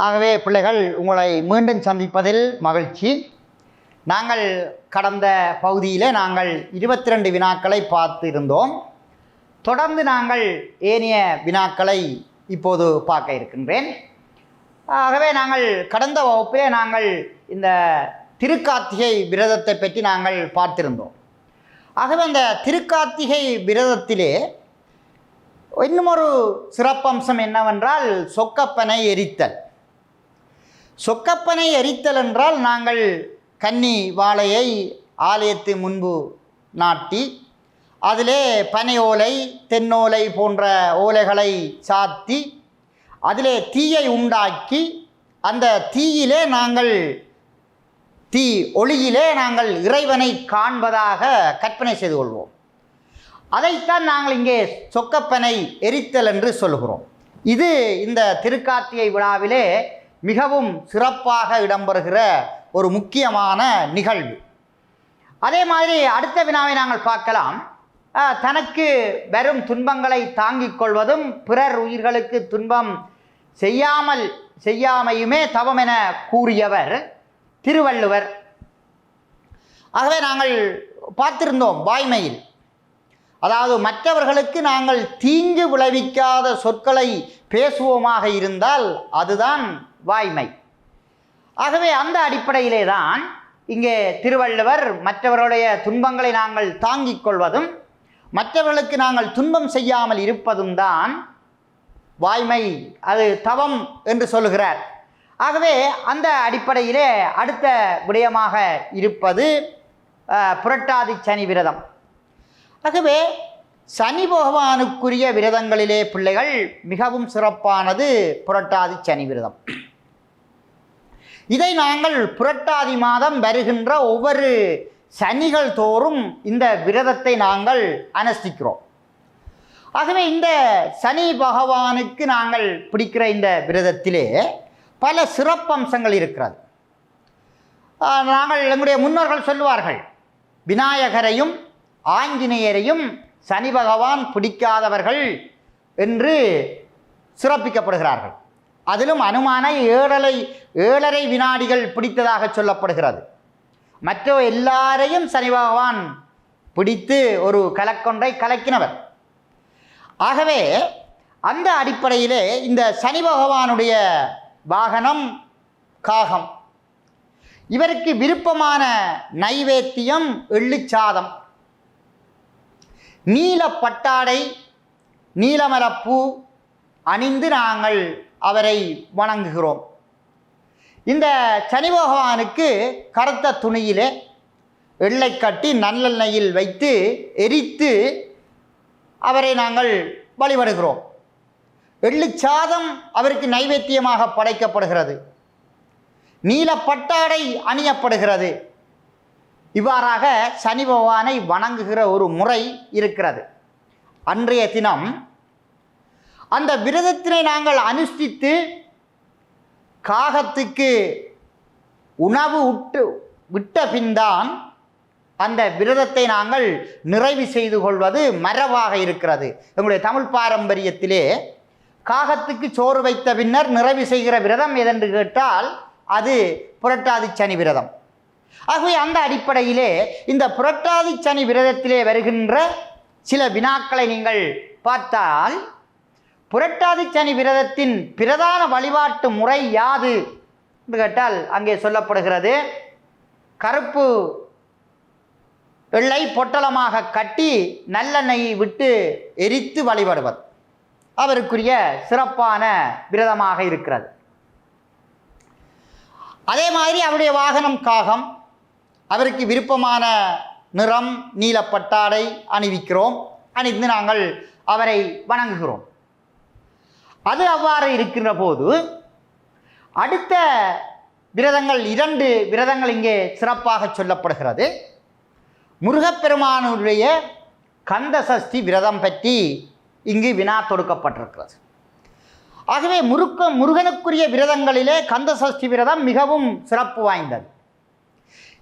ஆகவே பிள்ளைகள், உங்களை மீண்டும் சந்திப்பதில் மகிழ்ச்சி. நாங்கள் கடந்த பகுதியில் 22 வினாக்களை பார்த்து இருந்தோம். தொடர்ந்து நாங்கள் ஏனைய வினாக்களை இப்போது பார்க்க இருக்கின்றேன். ஆகவே நாங்கள் கடந்த வகுப்பிலே இந்த திருக்கார்த்திகை விரதத்தை பற்றி நாங்கள் பார்த்திருந்தோம். ஆகவே அந்த திருக்கார்த்திகை விரதத்திலே இன்னும் ஒரு சிறப்பம்சம் என்னவென்றால் சொக்கப்பனை எரித்தல். சொக்கப்பனை எரித்தல் என்றால் நாங்கள் கன்னி வாழையை ஆலயத்து முன்பு நாட்டி அதிலே பனை ஓலை, தென்னோலை போன்ற ஓலைகளை சாத்தி அதிலே தீயை உண்டாக்கி அந்த தீயிலே தீ ஒளியிலே நாங்கள் இறைவனை காண்பதாக கற்பனை செய்து கொள்வோம். அதைத்தான் நாங்கள் இங்கே சொக்கப்பனை எரித்தல் என்று சொல்கிறோம். இது இந்த திருக்கார்த்திகை விழாவிலே மிகவும் சிறப்பாக இடம்பெறுகிற ஒரு முக்கியமான நிகழ்வு. அதே மாதிரி அடுத்த வினாவை நாங்கள் பார்க்கலாம். தனக்கு வரும் துன்பங்களை தாங்கிக் கொள்வதும் பிறர் உயிர்களுக்கு துன்பம் செய்யாமையுமே தவம் என கூறியவர் திருவள்ளுவர். ஆகவே நாங்கள் பார்த்திருந்தோம் வாய்மையில், அதாவது மற்றவர்களுக்கு நாங்கள் தீங்கு விளைவிக்காத சொற்களை பேசுவோமாக இருந்தால் அதுதான் வாய்மை. ஆகவே அந்த அடிப்படையிலே தான் இங்கே திருவள்ளுவர் மற்றவர்களுடைய துன்பங்களை நாங்கள் தாங்கிக் கொள்வதும் மற்றவர்களுக்கு நாங்கள் துன்பம் செய்யாமல் இருப்பதும் தான் வாய்மை, அது தவம் என்று சொல்லுகிறார். ஆகவே அந்த அடிப்படையிலே அடுத்த விடயமாக இருப்பது புரட்டாதி சனி விரதம். ஆகவே சனி பகவானுக்குரிய விரதங்களிலே பிள்ளைகள் மிகவும் சிறப்பானது புரட்டாதி சனி விரதம். இதை நாங்கள் புரட்டாதி மாதம் வருகின்ற ஒவ்வொரு சனிகள் தோறும் இந்த விரதத்தை நாங்கள் அனுஷ்டிக்கிறோம். ஆகவே இந்த சனி பகவானுக்கு நாங்கள் பிடிக்கிற இந்த விரதத்திலே பல சிறப்பம்சங்கள் இருக்கிறது. நாங்கள் எங்களுடைய முன்னோர்கள் சொல்லுவார்கள், விநாயகரையும் ஆஞ்சநேயரையும் சனி பகவான் பிடிக்காதவர்கள் என்று சிறப்பிக்கப்படுகிறார்கள். அதிலும் அனுமானை 7.5 வினாடிகள் பிடித்ததாக சொல்லப்படுகிறது. மற்ற எல்லாரையும் சனி பகவான் பிடித்து ஒரு கலக்கொன்றை கலக்கினவர். ஆகவே அந்த அடிப்படையிலே இந்த சனி பகவானுடைய வாகனம் காகம். இவருக்கு விருப்பமான நைவேத்தியம் எள்ளுச்சாதம், நீல பட்டாடை, நீலமரப்பூ அணிந்து நாங்கள் அவரை வணங்குகிறோம். இந்த சனி பகவானுக்கு கருத்த துணியிலே எள்ளை கட்டி நல்லெண்ணெயில் வைத்து எரித்து அவரை நாங்கள் வழிபடுகிறோம். எள்ளுச்சாதம் அவருக்கு நைவேத்தியமாக படைக்கப்படுகிறது. நீல பட்டாடை அணியப்படுகிறது. இவ்வாறாக சனி பகவானை வணங்குகிற ஒரு முறை இருக்கிறது. அன்றைய தினம் அந்த விரதத்தினை நாங்கள் அனுஷ்டித்து காகத்துக்கு உணவு விட்ட பின்தான் அந்த விரதத்தை நாங்கள் நிறைவு செய்து கொள்வது மரபாக இருக்கிறது. எங்களுடைய தமிழ் பாரம்பரியத்திலே காகத்துக்கு சோறு வைத்த பின்னர் நிறைவு செய்கிற விரதம் எதென்று கேட்டால் அது புரட்டாதி சனி விரதம். ஆகவே அந்த அடிப்படையிலே இந்த புரட்டாதி சனி விரதத்திலே வருகின்ற சில வினாக்களை நீங்கள் பார்த்தால், புரட்டாதி சனி விரதத்தின் பிரதான வழிபாட்டு முறை யாது என்று கேட்டால் அங்கே சொல்லப்படுகிறது, கருப்பு எள்ளை பொட்டலமாக கட்டி நல்லெண்ணெயை விட்டு எரித்து வழிபடுவது அவருக்குரிய சிறப்பான விரதமாக இருக்கிறது. அதே மாதிரி அவருடைய வாகனம் காகம். அவருக்கு விருப்பமான நிறம் நீலப்பட்டாடை அணிவிக்கிறோம். அணிந்து நாங்கள் அவரை வணங்குகிறோம். அது அவ்வாறு இருக்கின்ற போது அடுத்த விரதங்கள் 2 விரதங்கள் இங்கே சிறப்பாக சொல்லப்படுகிறது. முருகப்பெருமானுடைய கந்த சஷ்டி விரதம் பற்றி இங்கு வினா தொடுக்கப்பட்டிருக்கிறது. ஆகவே முருகனுக்குரிய விரதங்களிலே கந்த சஷ்டி விரதம் மிகவும் சிறப்பு வாய்ந்தது.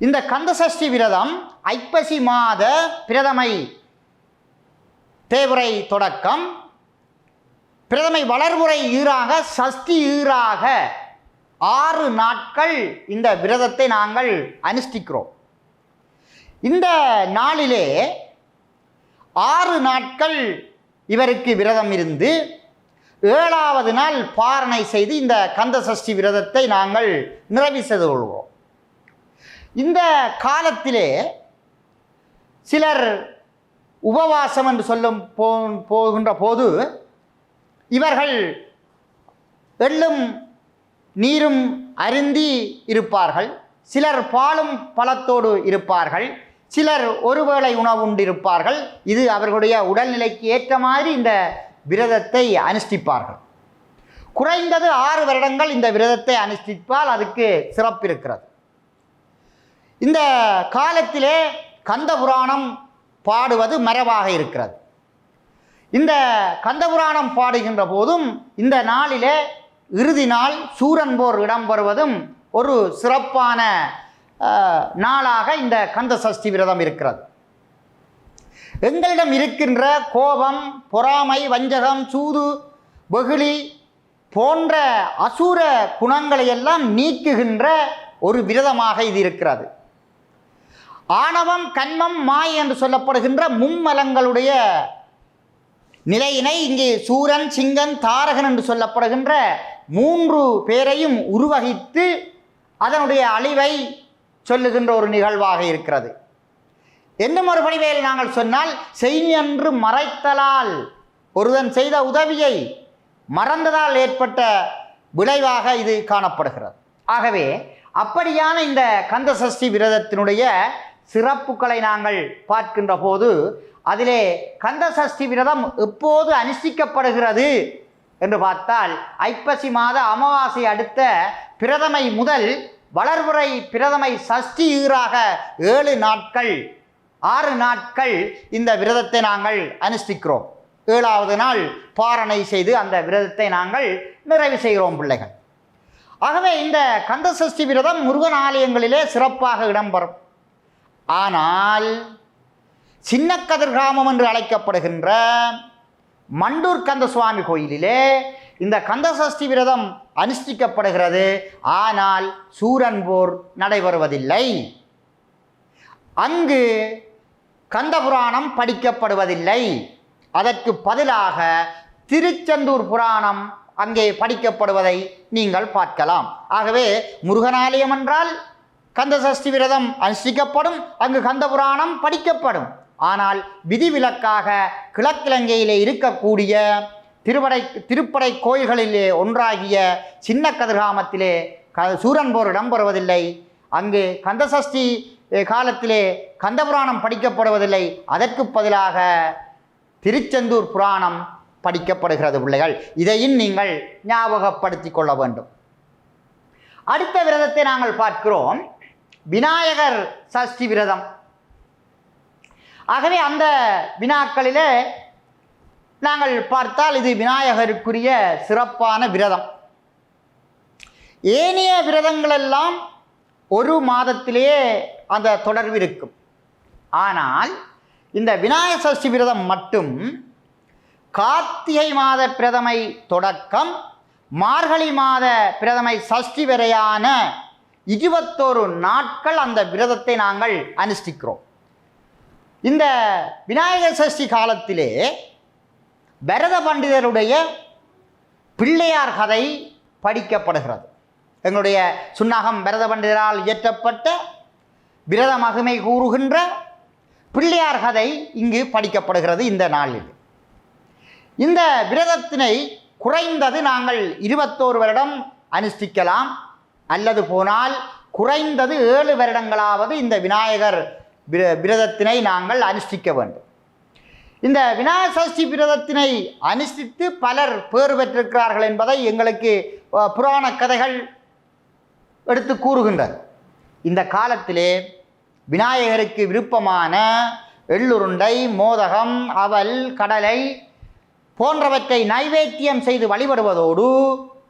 இந்த கந்த சஷ்டி விரதம் ஐப்பசி மாத பிரதமை தேவரை தொடக்கம் பிரதமை வளர்முறை ஈறாக சஷ்டி ஈறாக 6 நாட்கள் இந்த விரதத்தை நாங்கள் அனுஷ்டிக்கிறோம். இந்த நாளிலே 6 நாட்கள் இவருக்கு விரதம் இருந்து 7வது நாள் பாரணை செய்து இந்த கந்த சஷ்டி விரதத்தை நாங்கள் நிறைவு செய்து கொள்வோம். இந்த காலத்திலே சிலர் உபவாசம் என்று போகின்ற போது இவர்கள் எள்ளும் நீரும் அருந்தி இருப்பார்கள். சிலர் பாலும் பழத்தோடு இருப்பார்கள். சிலர் ஒருவேளை உணவு உண்டிருப்பார்கள். இது அவர்களுடைய உடல்நிலைக்கு ஏற்ற மாதிரி இந்த விரதத்தை அனுஷ்டிப்பார்கள். குறைந்தது 6 வருடங்கள் இந்த விரதத்தை அனுஷ்டிப்பால் அதுக்கு சிறப்பு இருக்கிறது. இந்த காலத்திலே கந்த புராணம் பாடுவது மரபாக இருக்கிறது. இந்த கந்த புராணம் பாடுகின்ற போதும் இந்த நாளிலே இறுதி நாள் சூரன் போர் இடம்பெறுவதும் ஒரு சிறப்பான நாளாக இந்த கந்த சஷ்டி விரதம் இருக்கிறது. எங்களிடம் இருக்கின்ற கோபம், பொறாமை, வஞ்சகம், சூது, வெகுளி போன்ற அசுர குணங்களை எல்லாம் நீக்குகின்ற ஒரு விரதமாக இது இருக்கிறது. ஆணவம், கன்மம், மாய் என்று சொல்லப்படுகின்ற மும்மலங்களுடைய நிலையினை இங்கே சூரன், சிங்கன், தாரகன் என்று சொல்லப்படுகின்ற 3 பேரையும் உருவகித்து அதனுடைய அழிவை சொல்லுகின்ற ஒரு நிகழ்வாக இருக்கிறது. என்னும் ஒரு வடிவேல் நாங்கள் சொன்னால், செய்யன்று மறைத்தலால் ஒருவன் செய்த உதவியை மறந்ததால் ஏற்பட்ட விளைவாக இது காணப்படுகிறது. ஆகவே அப்படியான இந்த கந்த சஷ்டி விரதத்தினுடைய சிறப்புகளை நாங்கள் பார்க்கின்ற போது அதிலே கந்த சஷ்டி விரதம் எப்போது அனுஷ்டிக்கப்படுகிறது என்று பார்த்தால், ஐப்பசி மாத அமாவாசை அடுத்த பிரதமை முதல் வளர்வுறை பிரதமை சஷ்டி ஈறாக 7 நாட்கள் 6 நாட்கள் இந்த விரதத்தை நாங்கள் அனுஷ்டிக்கிறோம். 7வது நாள் பாரணை செய்து அந்த விரதத்தை நாங்கள் நிறைவு செய்கிறோம் பிள்ளைகள். ஆகவே இந்த கந்த சஷ்டி விரதம் முருகன் ஆலயங்களிலே சிறப்பாக இடம்பெறும். ஆனால் சின்ன கதிர்காமம் என்று அழைக்கப்படுகின்ற மண்டூர் கந்த சுவாமி கோயிலிலே இந்த கந்த சஷ்டி விரதம் அனுஷ்டிக்கப்படுகிறது. ஆனால் சூரன் போர் நடைபெறுவதில்லை. அங்கு கந்த புராணம் படிக்கப்படுவதில்லை. அதற்கு பதிலாக திருச்செந்தூர் புராணம் அங்கே படிக்கப்படுவதை நீங்கள் பார்க்கலாம். ஆகவே முருகனாலயம் என்றால் கந்த சஷ்டி விரதம் அனுஷ்டிக்கப்படும், அங்கு கந்த புராணம் படிக்கப்படும். ஆனால் விதிவிலக்காக கிழக்கிழங்கையிலே இருக்கக்கூடிய திருப்படை கோயில்களிலே ஒன்றாகிய சின்ன கதிர்காமத்திலே சூரன் போர் இடம்பெறுவதில்லை. அங்கு கந்த சஷ்டி காலத்திலே கந்த புராணம் படிக்கப்படுவதில்லை. அதற்கு பதிலாக திருச்செந்தூர் புராணம் படிக்கப்படுகிறது பிள்ளைகள். இதையும் நீங்கள் ஞாபகப்படுத்திக் கொள்ள வேண்டும். அடுத்த விரதத்தை நாங்கள் பார்க்கிறோம், விநாயகர் சஷ்டி விரதம். ஆகவே அந்த வினாக்களிலே நாங்கள் பார்த்தால் இது விநாயகருக்குரிய சிறப்பான விரதம். ஏனைய விரதங்களெல்லாம் 1 மாதத்திலேயே அந்த தொடர்பு இருக்கும். ஆனால் இந்த விநாயகர் சஷ்டி விரதம் மட்டும் கார்த்திகை மாத பிரதமை தொடக்கம் மார்கழி மாத பிரதமை சஷ்டி வரையான 21 நாட்கள் அந்த விரதத்தை நாங்கள் அனுஷ்டிக்கிறோம். இந்த விநாயகர் சஷ்டி காலத்திலே பரத பண்டிதருடைய பிள்ளையார் கதை படிக்கப்படுகிறது. எங்களுடைய சுன்னாகம் பரத பண்டிதரால் இயற்றப்பட்ட விரத மகிமை கூறுகின்ற பிள்ளையார் கதை இங்கு படிக்கப்படுகிறது. இந்த நாளில் இந்த விரதத்தினை குறைந்தது நாங்கள் 21 வருடம் அனுஷ்டிக்கலாம். அல்லது போனால் குறைந்தது 7 வருடங்களாவது இந்த விநாயகர் விரதத்தினை நாங்கள் அனுஷ்டிக்க வேண்டும். இந்த விநாயகர் சஷ்டி விரதத்தினை அனுஷ்டித்து பலர் பேறு பெற்றிருக்கிறார்கள் என்பதை எங்களுக்கு புராண கதைகள் எடுத்து கூறுகின்றன. இந்த காலத்திலே விநாயகருக்கு விருப்பமான எள்ளுருண்டை, மோதகம், அவல், கடலை போன்றவற்றை நைவேத்தியம் செய்து வழிபடுவதோடு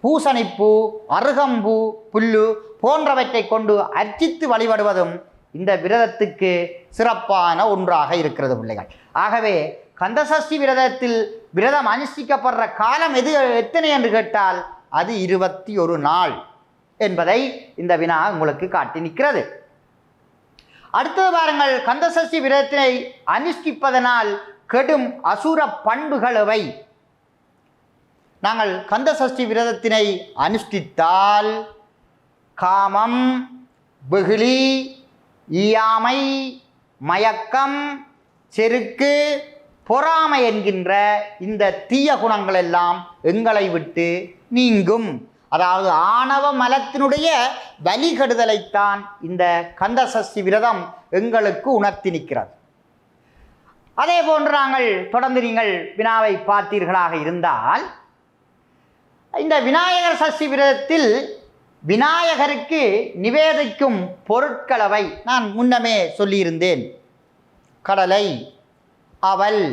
பூசணிப்பூ, அருகம்பூ, புல்லு போன்றவற்றை கொண்டு அர்ச்சித்து வழிபடுவதும் இந்த விரதத்துக்கு சிறப்பான ஒன்றாக இருக்கிறது பிள்ளைகள். ஆகவே கந்தசஷ்டி விரதத்தில் விரதம் அனுஷ்டிக்கப்படுற காலம் எத்தனை என்று கேட்டால் அது 21 நாள் என்பதை இந்த வினா உங்களுக்கு காட்டி நிற்கிறது. அடுத்தது பாருங்கள், கந்தசஷ்டி விரதத்தினை அனுஷ்டிப்பதனால் கெடும் அசுர பண்புகள் எவை? நாங்கள் கந்தசஷ்டி விரதத்தினை அனுஷ்டித்தால் காமம், வெகுளி, ஈயாமை, மயக்கம், செருக்கு, பொறாமை என்கின்ற இந்த தீய குணங்கள் எல்லாம் எங்களை விட்டு நீங்கும். அதாவது ஆணவ மலத்தினுடைய வலிகெடுதலைத்தான் இந்த கந்தசஷ்டி விரதம் எங்களுக்கு உணர்த்தி நிற்கிறது. அதே போன்று நாங்கள் தொடர்ந்து நீங்கள் வினாவை பார்த்தீர்களாக இருந்தால், இந்த விநாயகர் சஷ்டி விரதத்தில் விநாயகருக்கு நிவேதிக்கும் பொருட்களவை நான் முன்னமே சொல்லியிருந்தேன். கடலை, அவல்,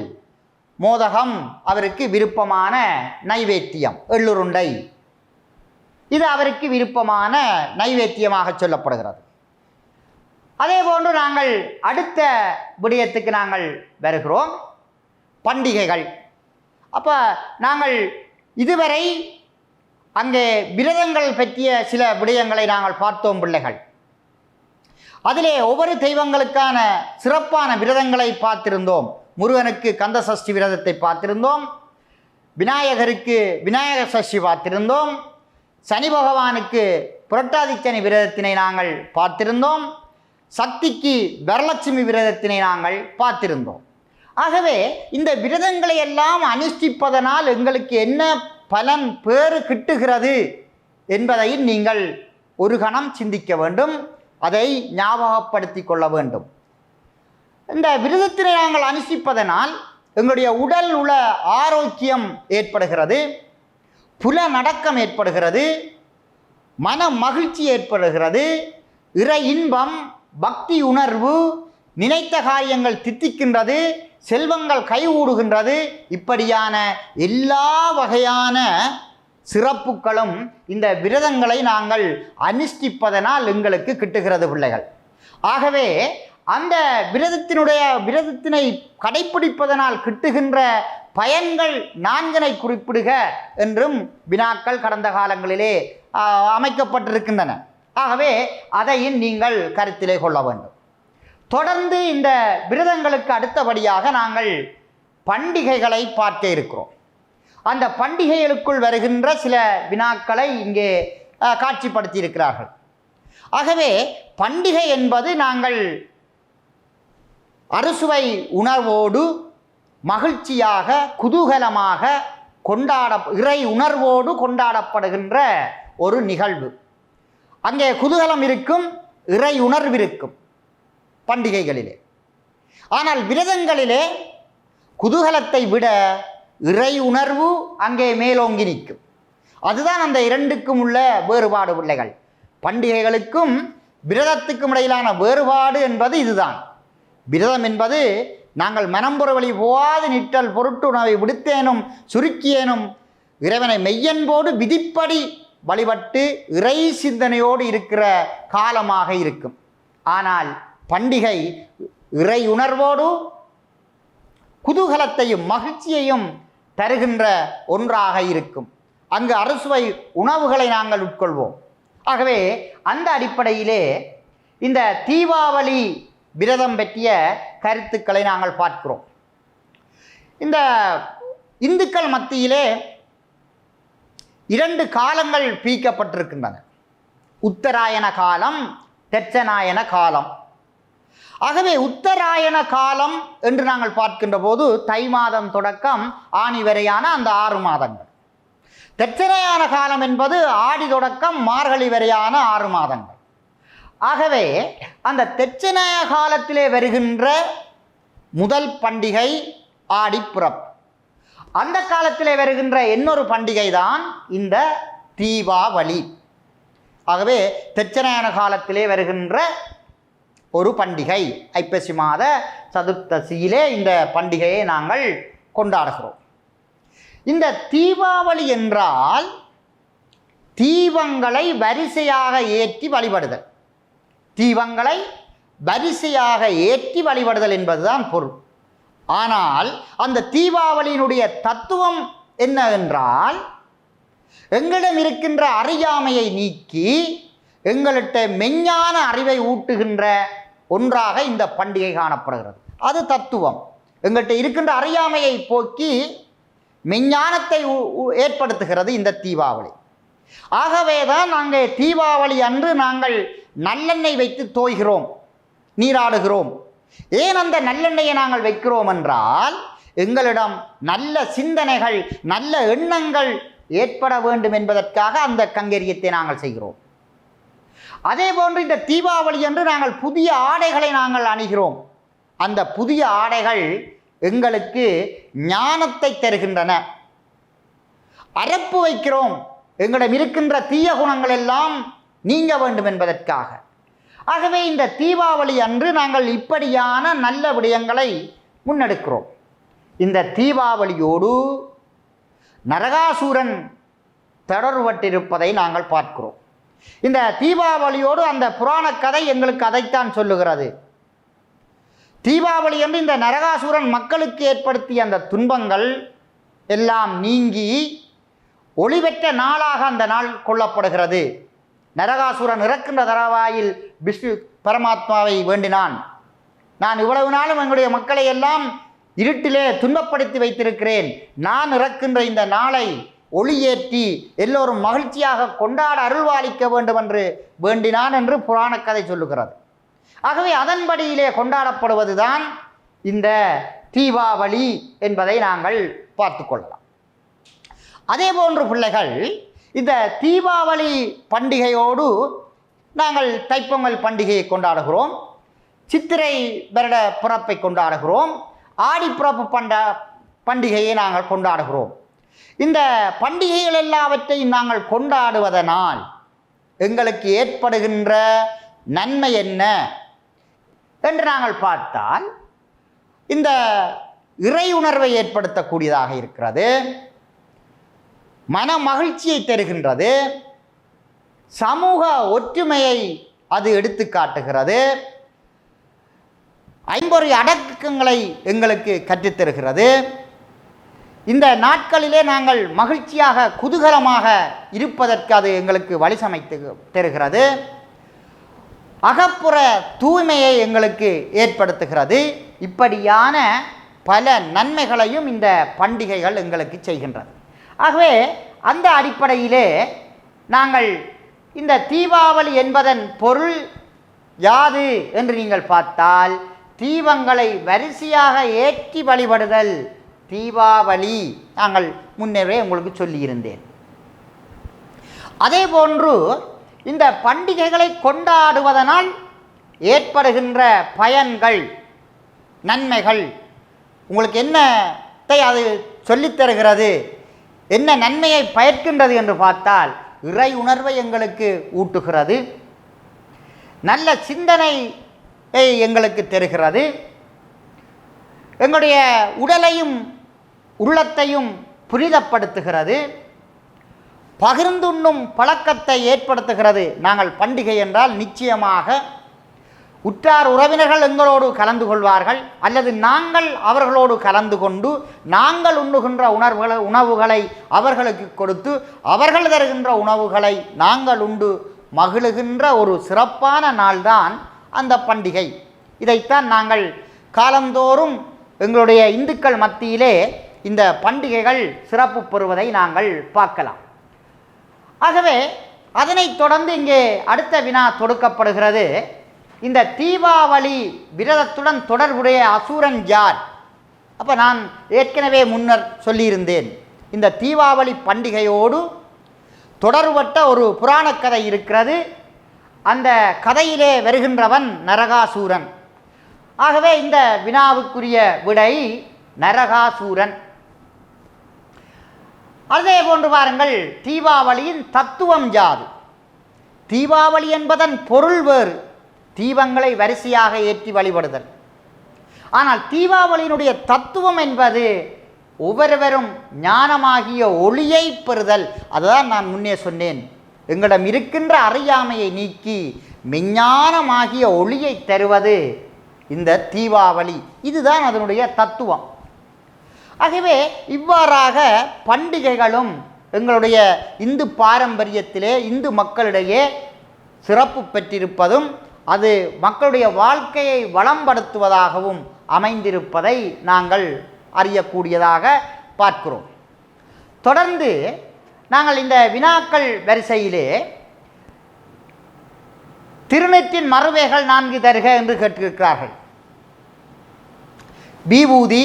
மோதகம் அவருக்கு விருப்பமான நைவேத்தியம், எள்ளுருண்டை, இது அவருக்கு விருப்பமான நைவேத்தியமாக சொல்லப்படுகிறது. அதே போன்று நாங்கள் அடுத்த விடயத்துக்கு நாங்கள் வருகிறோம், பண்டிகைகள். அப்போ நாங்கள் இதுவரை அங்கே விரதங்கள் பற்றிய சில விடயங்களை நாங்கள் பார்த்தோம் பிள்ளைகள். அதிலே ஒவ்வொரு தெய்வங்களுக்கான சிறப்பான விரதங்களை பார்த்திருந்தோம். முருகனுக்கு கந்த சஷ்டி விரதத்தை பார்த்திருந்தோம், விநாயகருக்கு விநாயகர் சஷ்டி பார்த்திருந்தோம், சனி பகவானுக்கு புரட்டாதி சனி விரதத்தினை நாங்கள் பார்த்திருந்தோம், சக்திக்கு வரலட்சுமி விரதத்தினை நாங்கள் பார்த்திருந்தோம். ஆகவே இந்த விரதங்களை எல்லாம் அனுஷ்டிப்பதனால் எங்களுக்கு என்ன பலன் பேறு கிட்டுகிறது என்பதை நீங்கள் ஒரு கணம் சிந்திக்க வேண்டும், அதை ஞாபகப்படுத்தி கொள்ள வேண்டும். இந்த விரதத்தினை நாங்கள் அனுஷ்டிப்பதனால் எங்களுடைய உடல் உள்ள ஆரோக்கியம் ஏற்படுகிறது, புலநடக்கம் ஏற்படுகிறது, மன மகிழ்ச்சி ஏற்படுகிறது, இறை இன்பம், பக்தி உணர்வு, நினைத்த காரியங்கள் தித்திக்கின்றது, செல்வங்கள் கைகூடுகின்றது. இப்படியான எல்லா வகையான சிறப்புகளும் இந்த விரதங்களை நாங்கள் அனுஷ்டிப்பதனால் எங்களுக்கு கிட்டுகிறது பிள்ளைகள். ஆகவே அந்த விரதத்தினை கடைப்பிடிப்பதனால் கிட்டுகின்ற பயன்கள் 4 குறிப்பிடுக என்றும் வினாக்கள் கடந்த காலங்களிலே அமைக்கப்பட்டிருக்கின்றன. ஆகவே அதையும் நீங்கள் கருத்திலே கொள்ள வேண்டும். தொடர்ந்து இந்த விரதங்களுக்கு அடுத்தபடியாக நாங்கள் பண்டிகைகளை பார்க்க இருக்கிறோம். அந்த பண்டிகைகளுக்குள் வருகின்ற சில வினாக்களை இங்கே காட்சிப்படுத்தி இருக்கிறார்கள். ஆகவே பண்டிகை என்பது நாங்கள் அறுசுவை உணர்வோடு மகிழ்ச்சியாக குதூகலமாக இறை உணர்வோடு கொண்டாடப்படுகின்ற ஒரு நிகழ்வு. அங்கே குதூகலம் இருக்கும், இறை உணர்வு இருக்கும் பண்டிகைகளிலே. ஆனால் விரதங்களிலே குதூகலத்தை விட இறை உணர்வு அங்கே மேலோங்கி நிற்கும். அதுதான் அந்த இரண்டுக்கும் உள்ள வேறுபாடு பிள்ளைகள். பண்டிகைகளுக்கும் விரதத்துக்கும் இடையிலான வேறுபாடு என்பது இதுதான். விரதம் என்பது நாங்கள் மனம்புற வழி போகாது நிற்றல் பொருட்டு உணவை விடுத்தேனும் சுருக்கியேனும் இறைவனை மெய்யன்போடு விதிப்படி வழிபட்டு இறை சிந்தனையோடு இருக்கிற காலமாக இருக்கும். ஆனால் பண்டிகை இறை உணர்வோடு குதூகலத்தையும் மகிழ்ச்சியையும் தருகின்ற ஒன்றாக இருக்கும். அங்கு அறுசுவை உணவுகளை நாங்கள் உட்கொள்வோம். ஆகவே அந்த அடிப்படையிலே இந்த தீபாவளி விரதம் பற்றிய கருத்துக்களை நாங்கள் பார்க்கிறோம். இந்த இந்துக்கள் மத்தியிலே 2 காலங்கள் பிரிக்கப்பட்டிருக்கின்றன, உத்தராயண காலம், தட்சநாயன காலம். ஆகவே உத்தராயண காலம் என்று நாங்கள் பார்க்கின்ற போது தை மாதம் தொடக்கம் ஆனி வரையான அந்த 6 மாதங்கள். தட்சநாயன காலம் என்பது ஆடி தொடக்கம் மார்கழி வரையான 6 மாதங்கள். ஆகவே அந்த தட்சநாய காலத்திலே வருகின்ற முதல் பண்டிகை ஆடிப்பிறப்பு. அந்த காலத்திலே வருகின்ற இன்னொரு பண்டிகை தான் இந்த தீபாவளி. ஆகவே தட்சநாயன காலத்திலே வருகின்ற ஒரு பண்டிகை, ஐப்பசி மாத சதுர்த்தசியிலே இந்த பண்டிகையை நாங்கள் கொண்டாடுகிறோம். இந்த தீபாவளி என்றால் தீபங்களை வரிசையாக ஏற்றி வழிபடுதல். தீபங்களை வரிசையாக ஏற்றி வழிபடுதல் என்பதுதான் பொருள். ஆனால் அந்த தீபாவளியினுடைய தத்துவம் என்ன என்றால், எங்களிடம் இருக்கின்ற அறியாமையை நீக்கி எங்கள்கிட்ட மெஞ்ஞான அறிவை ஊட்டுகின்ற ஒன்றாக இந்த பண்டிகை காணப்படுகிறது. அது தத்துவம். எங்கள்கிட்ட இருக்கின்ற அறியாமையை போக்கி மெஞ்ஞானத்தை ஏற்படுத்துகிறது இந்த தீபாவளி. ஆகவே தான் நாங்கள் தீபாவளி அன்று நாங்கள் நல்லெண்ணெய் வைத்து தோய்கிறோம், நீராடுகிறோம். ஏன் அந்த நல்லெண்ணெயை நாங்கள் வைக்கிறோம் என்றால், எங்களிடம் நல்ல சிந்தனைகள், நல்ல எண்ணங்கள் ஏற்பட வேண்டும் என்பதற்காக அந்த கங்கரியத்தை நாங்கள் செய்கிறோம். அதே போன்று இந்த தீபாவளி அன்று நாங்கள் புதிய ஆடைகளை நாங்கள் அணிகிறோம். அந்த புதிய ஆடைகள் எங்களுக்கு ஞானத்தை தருகின்றன. அரப்பு வைக்கிறோம், எங்களிடம் இருக்கின்ற தீய குணங்கள் எல்லாம் நீங்க வேண்டும் என்பதற்காக. ஆகவே இந்த தீபாவளி அன்று நாங்கள் இப்படியான நல்ல விடயங்களை முன்னெடுக்கிறோம். இந்த தீபாவளியோடு நரகாசூரன் தொடர்பட்டிருப்பதை நாங்கள் பார்க்கிறோம். இந்த தீபாவளியோடு அந்த புராண கதை எங்களுக்கு அதைத்தான் சொல்லுகிறது. தீபாவளி என்று இந்த நரகாசூரன் மக்களுக்கு ஏற்படுத்திய அந்த துன்பங்கள் எல்லாம் நீங்கி ஒளி பெற்ற நாளாக அந்த நாள் கொள்ளப்படுகிறது. நரகாசூரன் இறக்கின்ற தரவாயில் விஷ்ணு பரமாத்மாவை வேண்டினான். நான் இவ்வளவு நாளும் எங்களுடைய மக்களை எல்லாம் இருட்டிலே துன்பப்படுத்தி வைத்திருக்கிறேன், நான் இறக்கின்ற இந்த நாளை ஒளியேற்றி எல்லோரும் மகிழ்ச்சியாக கொண்டாட அருள்வாளிக்க வேண்டும் என்று வேண்டினான் என்று புராண கதை சொல்லுகிறது. ஆகவே அதன்படியிலே கொண்டாடப்படுவதுதான் இந்த தீபாவளி என்பதை நாங்கள் பார்த்து கொள்ளலாம். அதே போன்று பிள்ளைகள், இந்த தீபாவளி பண்டிகையோடு நாங்கள் தைப்பொங்கல் பண்டிகையை கொண்டாடுகிறோம், சித்திரை வருட பிறப்பை கொண்டாடுகிறோம், ஆடிப்பிறப்பு பண்டிகையை நாங்கள் கொண்டாடுகிறோம். இந்த பண்டிகைகள் எல்லாவற்றையும் நாங்கள் கொண்டாடுவதனால் எங்களுக்கு ஏற்படுகின்ற நன்மை என்ன என்று நாங்கள் பார்த்தால், இந்த இறை உணர்வை ஏற்படுத்தக்கூடியதாக இருக்கிறது, மன மகிழ்ச்சியை தருகின்றது, சமூக ஒற்றுமையை அது எடுத்து காட்டுகிறது, ஐம்பொறி அடக்கங்களை எங்களுக்கு கற்றுத்தருகிறது. இந்த நாட்களிலே நாங்கள் மகிழ்ச்சியாக குதூகலமாக இருப்பதற்கு அது எங்களுக்கு வழி சமைத்து தருகிறது. அகப்புற தூய்மையை எங்களுக்கு ஏற்படுத்துகிறது. இப்படியான பல நன்மைகளையும் இந்த பண்டிகைகள் எங்களுக்கு செய்கின்றது. ஆகவே அந்த அடிப்படையிலே நாங்கள் இந்த தீபாவளி என்பதன் பொருள் யாது என்று நீங்கள் பார்த்தால், தீபங்களை வரிசையாக ஏற்றி வழிபடுதல் தீபாவளி. நாங்கள் முன்னரே உங்களுக்கு சொல்லியிருந்தேன். அதே போன்று இந்த பண்டிகைகளை கொண்டாடுவதனால் ஏற்படுகின்ற பயன்கள், நன்மைகள் உங்களுக்கு என்னத்தை அது சொல்லித்தருகிறது, என்ன நன்மையை பயக்கின்றது என்று பார்த்தால், இறை உணர்வை எங்களுக்கு ஊட்டுகிறது, நல்ல சிந்தனையை எங்களுக்கு தருகிறது, எங்களுடைய உடலையும் உள்ளத்தையும் புனிதப்படுத்துகிறது, பகிர்ந்துண்ணும் பழக்கத்தை ஏற்படுத்துகிறது. நாங்கள் பண்டிகை என்றால் நிச்சயமாக உற்றார் உறவினர்கள் எங்களோடு கலந்து கொள்வார்கள், அல்லது நாங்கள் அவர்களோடு கலந்து கொண்டு நாங்கள் உண்ணுகின்ற உணவுகளை அவர்களுக்கு கொடுத்து அவர்கள் தருகின்ற உணவுகளை நாங்கள் உண்டு மகிழுகின்ற ஒரு சிறப்பான நாள்தான் அந்த பண்டிகை. இதைத்தான் நாங்கள் காலந்தோறும் எங்களுடைய இந்துக்கள் மத்தியிலே இந்த பண்டிகைகள் சிறப்பு பெறுவதை நாங்கள் பார்க்கலாம். ஆகவே அதனைத் தொடர்ந்து இங்கே அடுத்த வினா தொடுக்கப்படுகிறது. இந்த தீபாவளி விரதத்துடன் தொடர்புடைய அசுரன் யார்? அப்போ நான் ஏற்கனவே முன்னர் சொல்லியிருந்தேன், இந்த தீபாவளி பண்டிகையோடு தொடர்பட்ட ஒரு புராண கதை இருக்கிறது. அந்த கதையிலே வருகின்றவன் நரகாசூரன். ஆகவே இந்த வினாவுக்குரிய விடை நரகாசூரன். அதே போன்று பாருங்கள், தீபாவளியின் தத்துவம் யாது? தீபாவளி என்பதன் பொருள் வேறு, தீபங்களை வரிசையாக ஏற்றி வழிபடுதல். ஆனால் தீபாவளியினுடைய தத்துவம் என்பது ஒவ்வொருவரும் ஞானமாகிய ஒளியை பெறுதல். அதுதான் நான் முன்னே சொன்னேன், எங்களிடம் இருக்கின்ற அறியாமையை நீக்கி மெஞ்ஞானமாகிய ஒளியை தருவது இந்த தீபாவளி. இதுதான் அதனுடைய தத்துவம். ஆகவே இவ்வாறாக பண்டிகைகளும் எங்களுடைய இந்து பாரம்பரியத்திலே இந்து மக்களிடையே சிறப்பு பெற்றிருப்பதும் அது மக்களுடைய வாழ்க்கையை வளம்படுத்துவதாகவும் அமைந்திருப்பதை நாங்கள் அறியக்கூடியதாக பார்க்கிறோம். தொடர்ந்து நாங்கள் இந்த வினாக்கள் வரிசையிலே திருநெற்றின் மறுவேகள் 4 தருக என்று கேட்டிருக்கிறார்கள். விபூதி,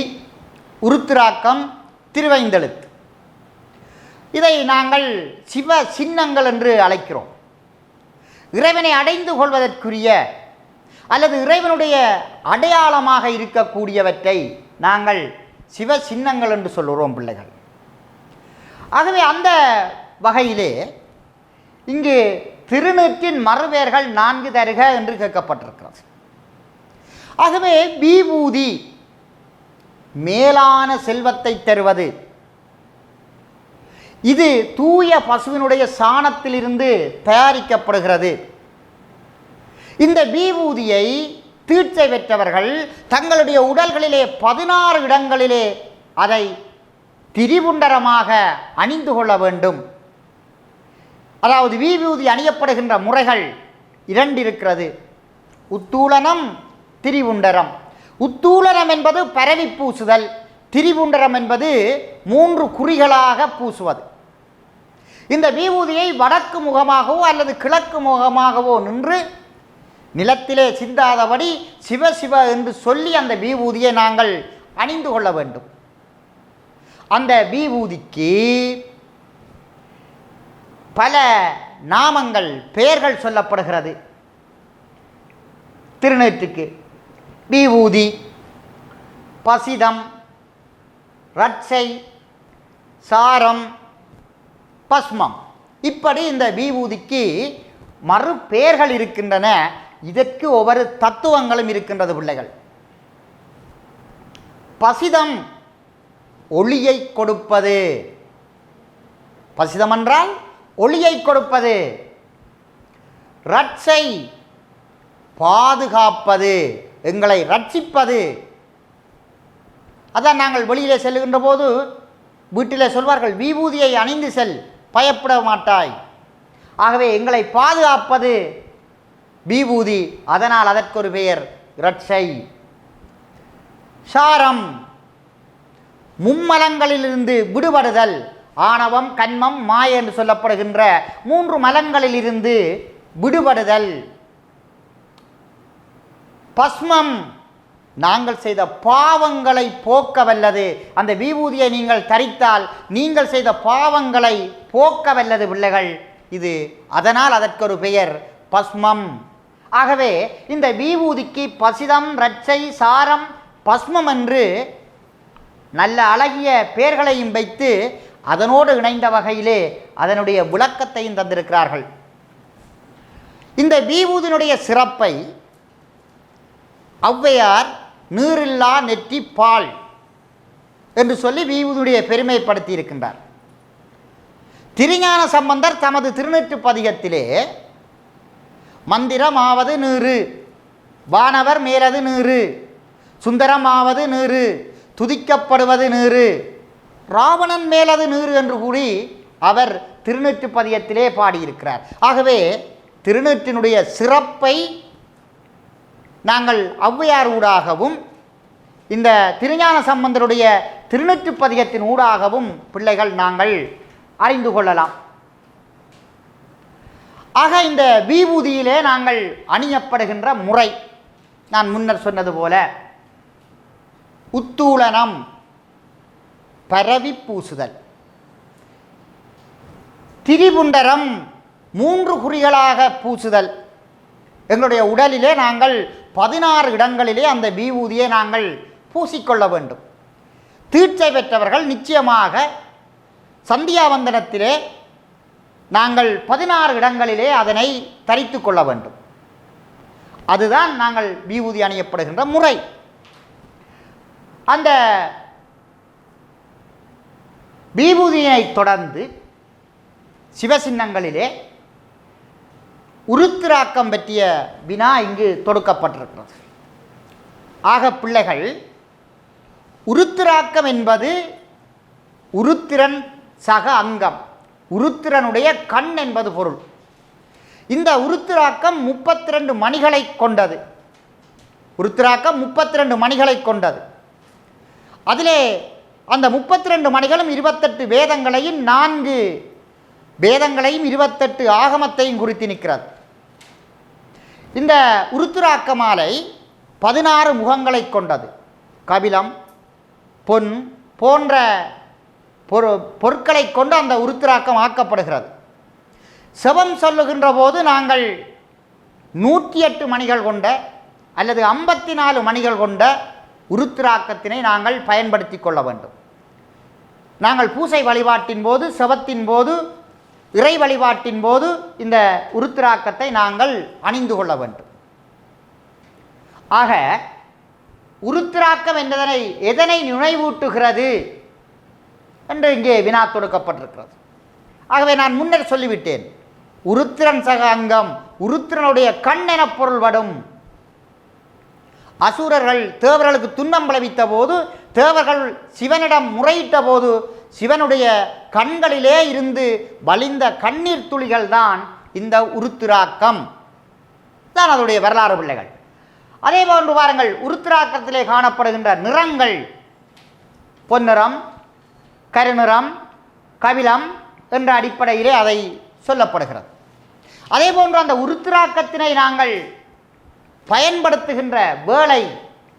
உருத்திராக்கம், திருவைந்தெழுத்து. இதை நாங்கள் சிவ சின்னங்கள் என்று அழைக்கிறோம். இறைவனை அடைந்து கொள்வதற்குரிய அல்லது இறைவனுடைய அடையாளமாக இருக்கக்கூடியவற்றை நாங்கள் சிவ சின்னங்கள் என்று சொல்லுகிறோம் பிள்ளைகள். ஆகவே அந்த வகையிலே இங்கு திருநெற்றின் மறுவேர்கள் 4 தருக என்று கேட்கப்பட்டிருக்கிறது. ஆகவே விபூதி மேலான செல்வத்தை தருவது. இது தூய பசுவினுடைய சாணத்திலிருந்து தயாரிக்கப்படுகிறது. இந்த விபூதியை தீட்சை பெற்றவர்கள் தங்களுடைய உடல்களிலே 16 இடங்களிலே அதை திரிபுண்டரமாக அணிந்து கொள்ள வேண்டும். அதாவது விபூதி அணியப்படுகின்ற முறைகள் 2 இருக்கிறது. உத்தூலனம், திரிபுண்டரம். உத்தூலனம் என்பது பரவி பூசுதல், திரிபுண்டரம் என்பது 3 குறிகளாக பூசுவது. இந்த விபூதியை வடக்கு முகமாகவோ அல்லது கிழக்கு முகமாகவோ நின்று நிலத்திலே சிந்தாதபடி சிவ சிவ என்று சொல்லி அந்த விபூதியை நாங்கள் அணிந்து கொள்ள வேண்டும். அந்த விபூதிக்கு பல நாமங்கள், பெயர்கள் சொல்லப்படுகிறது. திருநெற்றுக்கு விபூதி, பசிதம், ரட்சை, சாரம், பஸ்மம், இப்படி இந்த விபூதிக்கு மறுபெயர்கள் இருக்கின்றன. இதற்கு ஒவ்வொரு தத்துவங்களும் இருக்கின்றது பிள்ளைகள். பசிதம் ஒளியை கொடுப்பது. பசிதம் என்றால் ஒளியை கொடுப்பது. ரட்சை பாதுகாப்பது, எங்களை ரட்சிப்பது. அதான் நாங்கள் வெளியிலே செல்லுகின்ற போது வீட்டிலே சொல்வார்கள், விபூதியை அணிந்து செல், பயப்பட மாட்டாய். ஆகவே எங்களை பாதுகாப்பது விபூதி, அதனால் அதற்கு ஒரு பெயர் ரட்சை. சாரம் மும்மலங்களிலிருந்து விடுபடுதல். ஆணவம், கன்மம், மாய என்று சொல்லப்படுகின்ற 3 மலங்களிலிருந்து விடுபடுதல். பஸ்மம் நாங்கள் செய்த பாவங்களை போக்க வல்லது. அந்த விபூதியை நீங்கள் தரித்தால் நீங்கள் செய்த பாவங்களை போக்க வல்லது பிள்ளைகள் இது. அதனால் அதற்கு ஒரு பெயர் பஸ்மம். ஆகவே இந்த விபூதிக்கு பசிதம், ரட்சை, சாரம், பஸ்மம் என்று நல்ல அழகிய பெயர்களையும் வைத்து அதனோடு இணைந்த வகையிலே அதனுடைய விளக்கத்தையும் தந்திருக்கிறார்கள். இந்த விபூதியினுடைய சிறப்பை ஔவையார் நீரில்லா நெற்றி பால் என்று சொல்லி விபூதியுடைய பெருமைப்படுத்தி இருக்கின்றார். திருஞான சம்பந்தர் தமது திருநெற்று பதிகத்திலே மந்திரமாவது நீரு, வானவர் மேலது நீரு, சுந்தரமாவது நீரு, துதிக்கப்படுவது நீரு, ராவணன் மேலது நீரு என்று கூறி அவர் திருநெற்று பதிகத்திலே பாடியிருக்கிறார். ஆகவே திருநெற்றினுடைய சிறப்பை நாங்கள் ஔவையார் ஊடாகவும் இந்த திருஞான சம்பந்தருடைய திருநெற்று பதிகத்தின் ஊடாகவும் பிள்ளைகள் நாங்கள் அறிந்து கொள்ளலாம். ஆக இந்த விபூதியிலே நாங்கள் அணியப்படுகின்ற முறை நான் முன்னர் சொன்னது போல உத்தூலனம், பரவி பூசுதல். திரிபுண்டரம் 3 குறிகளாக பூசுதல். எங்களுடைய உடலிலே நாங்கள் 16 இடங்களிலே அந்த விபூதியை நாங்கள் பூசிக்கொள்ள வேண்டும். தீட்சை பெற்றவர்கள் நிச்சயமாக சந்தியாவந்தனத்திலே நாங்கள் 16 இடங்களிலே அதனை தரித்து கொள்ள வேண்டும். அதுதான் நாங்கள் விபூதி அணியப்படுகின்ற முறை. அந்த விபூதியை தொடர்ந்து சிவசின்னங்களிலே உருத்திராக்கம் பற்றிய வினா இங்கு தொடுக்கப்பட்டிருக்கிறது. ஆக பிள்ளைகள், உருத்திராக்கம் என்பது உருத்திரன் சக அங்கம் உருத்திரனுடைய கண் என்பது பொருள். இந்த உருத்திராக்கம் 32 மணிகளை கொண்டது. உருத்திராக்கம் 32 மணிகளை கொண்டது. அதிலே அந்த 32 மணிகளும் 28 வேதங்களையும் 4 வேதங்களையும் 28 ஆகமத்தையும் குறித்து நிற்கிறது. இந்த உருத்திராக்க மாலை 16 முகங்களை கொண்டது. கபிலம், பொன் போன்ற பொருட்களை கொண்டு அந்த உருத்திராக்கம் ஆக்கப்படுகிறது. செபம் சொல்லுகின்ற போது நாங்கள் 108 மணிகள் கொண்ட அல்லது 54 மணிகள் கொண்ட உருத்திராக்கத்தினை நாங்கள் பயன்படுத்தி கொள்ள வேண்டும். நாங்கள் பூசை வழிபாட்டின் போது, செபத்தின் போது, இறை வழிபாட்டின் போது இந்த உருத்திராக்கத்தை நாங்கள் அணிந்து கொள்ள வேண்டும். ஆக உருத்திராக்கம் என்பதனை எதனை நினைவூட்டுகிறது என்று இங்கே வினா தொடுக்கப்பட்டிருக்கிறது. ஆகவே நான் முன்னர் சொல்லிவிட்டேன், உருத்திரன் சக அங்கம், உருத்திரனுடைய கண் என பொருள்படும். அசுரர்கள் தேவர்களுக்கு துன்பம் விளைவித்த போது, தேவர்கள் சிவனிடம் முறையிட்ட போது, சிவனுடைய கண்களிலே இருந்து வழிந்த கண்ணீர் துளிகள் தான் இந்த உருத்திராக்கம் தான் அதனுடைய வரலாறு பிள்ளைகள். அதே போன்று பாருங்கள், உருத்திராக்கத்திலே காணப்படுகின்ற நிறங்கள் பொன்னிறம், கருநிறம், கபிலம் என்ற அடிப்படையிலே அதை சொல்லப்படுகிறது. அதே போன்று அந்த உருத்திராக்கத்தினை நாங்கள் பயன்படுத்துகின்ற வேளை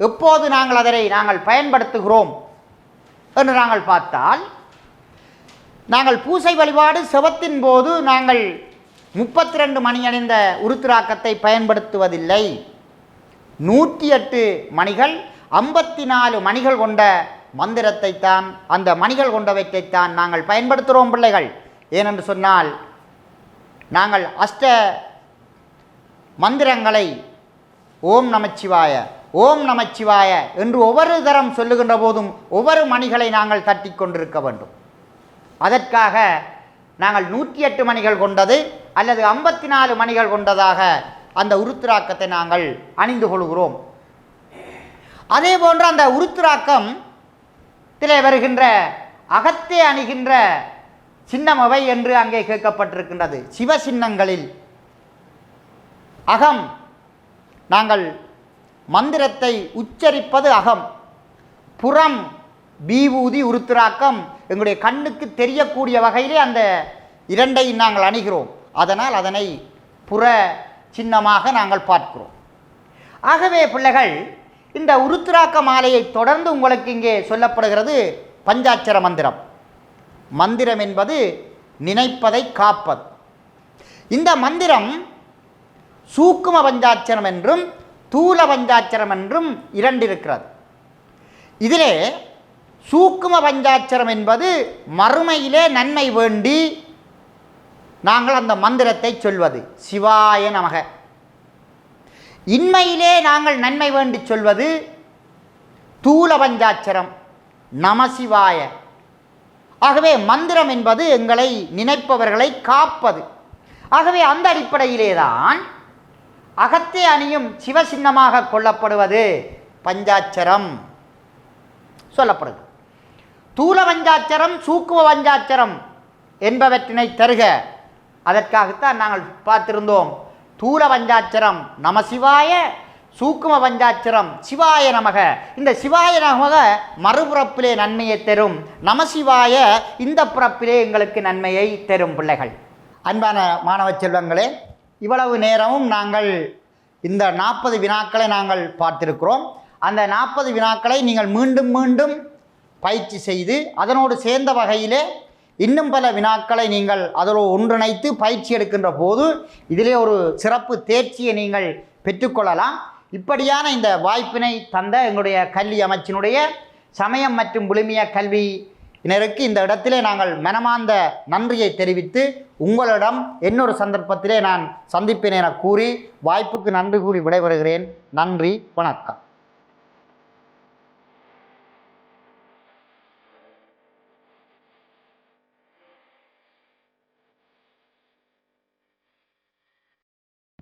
எப்போது நாங்கள் அதனை பயன்படுத்துகிறோம் என்று நாங்கள் பார்த்தால், நாங்கள் பூசை வழிபாடு செபத்தின் போது நாங்கள் 32 மணி அணிந்த உருத்திராக்கத்தை பயன்படுத்துவதில்லை. 108 மணிகள் 54 மணிகள் கொண்ட மந்திரத்தை தான், அந்த மணிகள் கொண்டவற்றைத்தான் நாங்கள் பயன்படுத்துகிறோம் பிள்ளைகள். ஏனென்று சொன்னால், நாங்கள் அஷ்ட மந்திரங்களை ஓம் நமச்சிவாய, ஓம் நமச்சிவாய என்று ஒவ்வொரு தரம் சொல்லுகின்ற போதும் ஒவ்வொரு மணிகளை நாங்கள் தட்டி கொண்டிருக்க வேண்டும். அதற்காக நாங்கள் 108 மணிகள் கொண்டது அல்லது 54 மணிகள் கொண்டதாக அந்த உருத்திராக்கத்தை நாங்கள் அணிந்து கொள்கிறோம். அதே போன்று அந்த உருத்திராக்கம் வருகின்ற அகத்தே அணிகின்ற சின்னமவை என்று அங்கே கேட்கப்பட்டிருக்கின்றது. சிவ சின்னங்களில் அகம், நாங்கள் மந்திரத்தை உச்சரிப்பது அகம், புறம் பீபூதி உருத்திராக்கம் எங்களுடைய கண்ணுக்கு தெரியக்கூடிய வகையிலே அந்த இரண்டையும் நாங்கள் அணிகிறோம். அதனால் அதனை புற சின்னமாக நாங்கள் பார்க்கிறோம். ஆகவே பிள்ளைகள், இந்த உருத்திராக்க மாலையை தொடர்ந்து உங்களுக்கு இங்கே சொல்லப்படுகிறது பஞ்சாட்சர மந்திரம். மந்திரம் என்பது நினைப்பதை காப்பது. இந்த மந்திரம் சூக்கும பஞ்சாட்சரம் என்றும் தூல பஞ்சாட்சரம் என்றும் 2 இருக்கிறது. இதிலே சூக்கும பஞ்சாட்சரம் என்பது மறுமையிலே நன்மை வேண்டி நாங்கள் அந்த மந்திரத்தை சொல்வது சிவாய நமக. இன்மையிலே நாங்கள் நன்மை வேண்டி சொல்வது தூல பஞ்சாட்சரம் நமசிவாய. ஆகவே மந்திரம் என்பது எங்களை நினைப்பவர்களை காப்பது. ஆகவே அந்த அடிப்படையிலே தான் அகத்தே அணியும் சிவசின்னமாக கொள்ளப்படுவது பஞ்சாட்சரம் சொல்லப்படுது. தூல பஞ்சாட்சரம் சூக்கும பஞ்சாட்சரம் என்பவற்றினை தருக. அதற்காகத்தான் நாங்கள் பார்த்திருந்தோம். தூல பஞ்சாட்சரம் நமசிவாய, சூக்கும பஞ்சாட்சரம் சிவாய நமக. இந்த சிவாய நமக மறுபுறப்பிலே நன்மையை தரும், நமசிவாய இந்த புறப்பிலே எங்களுக்கு நன்மையை தரும். பிள்ளைகள், அன்பான மாணவ செல்வங்களே, இவ்வளவு நேரமும் நாங்கள் இந்த 40 வினாக்களை நாங்கள் பார்த்திருக்கிறோம். அந்த 40 வினாக்களை நீங்கள் மீண்டும் மீண்டும் பயிற்சி செய்து அதனோடு சேர்ந்த வகையிலே இன்னும் பல வினாக்களை நீங்கள் அதோடு ஒன்றிணைத்து பயிற்சி எடுக்கின்ற போது இதிலே ஒரு சிறப்பு தேர்ச்சியை நீங்கள் பெற்றுக்கொள்ளலாம். இப்படியான இந்த வாய்ப்பினை தந்த எங்களுடைய கல்வி அமைச்சினுடைய சமயம் மற்றும் விழுமிய கல்வியினருக்கு இந்த இடத்திலே நாங்கள் மனமார்ந்த நன்றியை தெரிவித்து உங்களிடம் இன்னொரு சந்தர்ப்பத்திலே நான் சந்திப்பேன் என கூறி வாய்ப்புக்கு நன்றி கூறி விடைபெறுகிறேன். நன்றி, வணக்கம்.